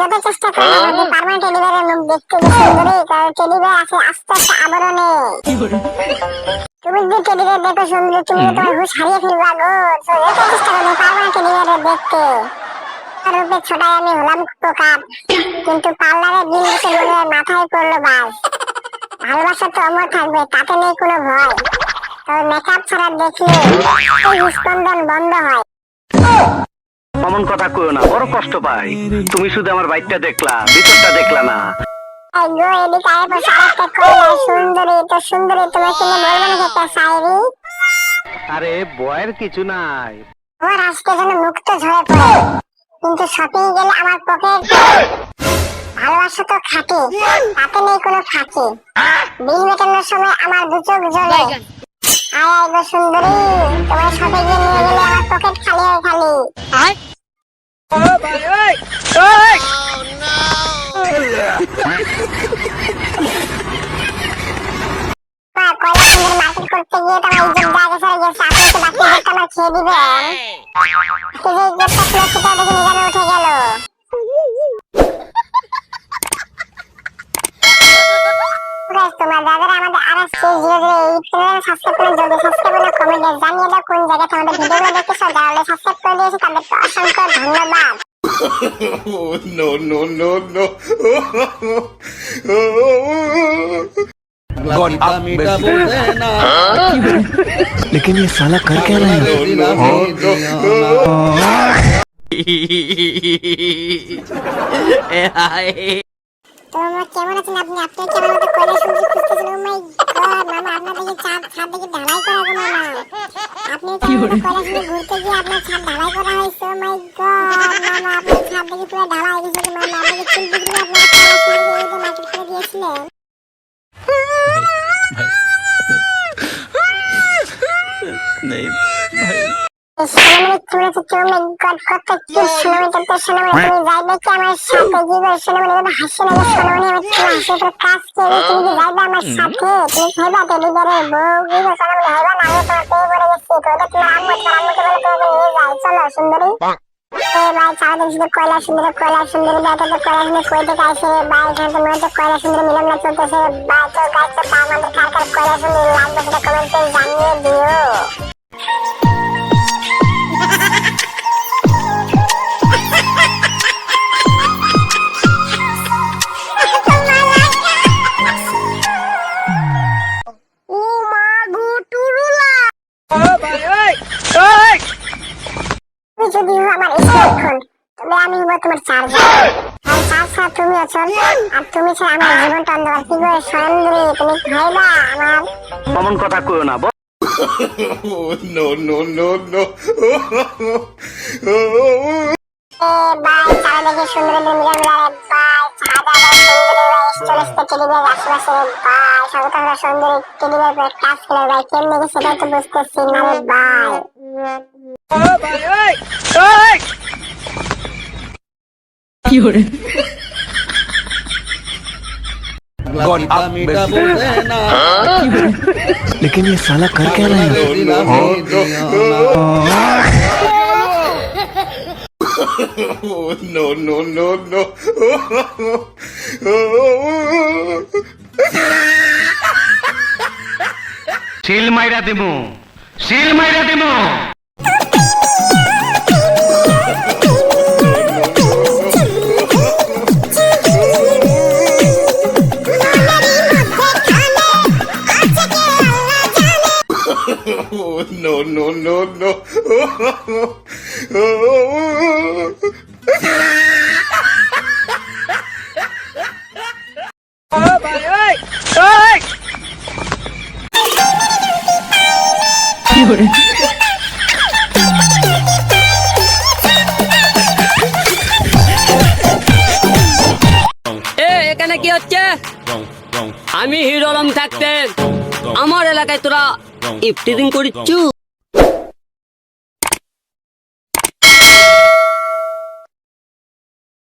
যত চেষ্টা করি আমাদের পার্মানেন্ট টেডি বিয়ারের মুখ দেখতে যে সুন্দরী, কারণ টেডি বিয়ার আছে আস্তে আস্তে আবরণে। তুমি যদি টেডি বিয়ার দেখো সুন্দরী, তুমি তোমার হুঁশ হারিয়ে ফেলবা গো। তো যত চেষ্টা করি পার্মানেন্ট টেডি বিয়ারের দেখতে। রূপে ছোটাই আমি হলাম প্রকার, কিন্তু পার্লারে দিন শেষে মনে মাথায় পড়লো বাস। ভালোবাসা তো অমর থাকবে, তাতে নেই কোনো ভয়। তবে মেকআপ ছাড়া দেখলে এই স্পন্দন বন্ধ হয়। অমন কথা কইও না, বড় কষ্ট পাই। তুমি শুধু আমার বাইকটা দেখলা, ভিতরটা দেখলা না। এই গো এদিকে আয় বসে আরেকটা কইলা সুন্দরী, তো সুন্দরী তোমাকে নিয়ে বলবো না একটা শায়রি। আরে বয়ের কিছু নাই। আমার আজকে যেন মুক্ত ঝরে পড়ে, কিন্তু শপিং গেলে আমার পকেট। ভালোবাসা তো খাঁটি, তাতে নেই কোনো ফাঁকি। বিল মেটানোর সময় আমার দু চোখ জ্বলে। আয় আয় গো সুন্দরী, তোমার শপিং এ নিয়ে গেলে আমার পকেট খালি হয়ে খালি। কয়লা সুন্দর মার্কেট করতে গিয়ে তো আমার ইজ্জত জায়গা সরে গেছে। আপনি তো বাকি ইজ্জতটা আমার খেয়ে দিবেন। আজকে যে ইজ্জতটা ছিল সেটা দেখে নিজামে উঠে গেল। তোমার দাদারা আমাদের RSK00 এই চ্যানেলে সাবস্ক্রাইব করে জলদি সাবস্ক্রাইব করে কমেন্টে জানিয়ে দাও কোন জায়গা থেকে আমাদের ভিডিওগুলো দেখতেছো। যারা অলরেডি সাবস্ক্রাইব করে দিয়েছে তাদেরকে অসংখ্য ধন্যবাদ। No, no, no, no. God up लेकिन ये साला कर क्या रहा है? তো কেমন আছেন আপনি? আপনার কেমন মতো কয়লা সুন্দরী খুঁজতেছেন? ও মাই গড মামা, আপনার দিকে ছাদ দিকে ঢালাই করা গো মামা। আপনি কেমন মতো কয়লা সুন্দরী ঘুরতে গিয়ে আপনার ছাদ ঢালাই করা হয়েছে। ও মাই গড মামা, আপনার ছাদ দিকে পুরো ঢালাই গেছে গো মামা। আপনাকে চুল বিক্রি করে আপনার কয়লা সুন্দরী এই যে মার্কেট করে দিয়েছিলেন। नहीं भाई সোনামণি তুমি তো কেউ মাই গড কত কিউট সোনামণি। তো সোনামণি তুমি যাইবে কি আমার সাথে? কি গো সোনামণি এভাবে হাসি না গো সোনামণি, আমি তোমার হাসি তো কাজ করে। তুমি কি যাইবে আমার সাথে? তুমি খাইবা টেডি বিয়ারের বউ? কি গো সোনামণি খাইবা না? আমি তোমার পেয়ে পড়ে গেছি। তো এটা তোমার আম্মুকে বলে তোমাকে নিয়ে যাই। চলো সুন্দরী। এ ভাই চাঁদের শুধু কয়লা সুন্দরী বাইটা তো কয়লা সুন্দরী কই থেকে আসে রে ভাই? এখানে তো মনে হচ্ছে কয়লা সুন্দরী মিলন না চলতেছে ভাই। তো গাছ তো আমাদের কার কার কয়লা সুন্দরী লাগবে সেটা কমেন্টে জানিয়ে দিও। যদি আমার স্মার্টফোন, তবে আমি হবো তোমার চার্জার। আর চার্জ ছাড়া তুমি আছো, আর তুমি ছাড়া আমার জীবনটা অন্ধকার। কি গো সুন্দরী তুমি খাইবা আমার? অমন কথা কইও না। No, no, no, no. এ ভাই চারা দেখে সুন্দরী মিলন ভাই ছাদা সুন্দরী ভাই চলেছে টেলিভিশন আশেপাশে ভাই সবটা সুন্দরী টেলিভিশন কাজ করে ভাই কেমনে কি সেটা তো বুঝতেছি না রে ভাই। God up लेकिन ये साला कर क्या रहा है? No, no, no, no. শিল মাইরা দিমু, শিল মাইরা দিমু। No, no, no, no. এখানে কি হচ্ছে? আমি হিরো আলম থাকতে আমার এলাকায় তোরা ইফটিজিং করিচ্ছু।